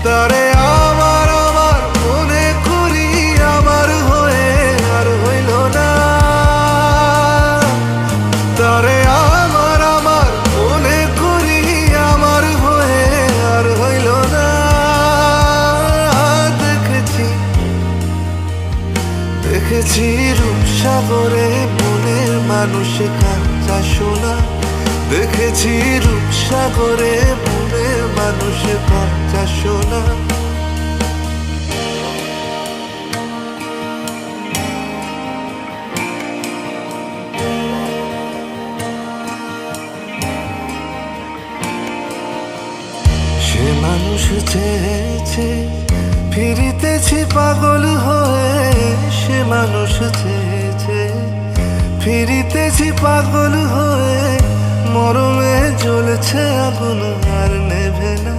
তারে আমার আমার মনে করি, আমার হয়ে আর হইল না। তারে আমার আমার মনে করি, আমার হয়ে আর হইল না। দেখেছি দেখেছি রূপসাগরে মনের মানুষ কাঁচা সোনা। দেখেছি রূপসাগরে মনের মানুষ কাঁচা সোনা। সে মানুষ চেয়েছে ফিরিতেছি পাগল হয়ে। সে মানুষ চেয়েছে ফিরিতেছি পাগল হয়ে। মরমে জ্বলছে আগুন আর নেভে না।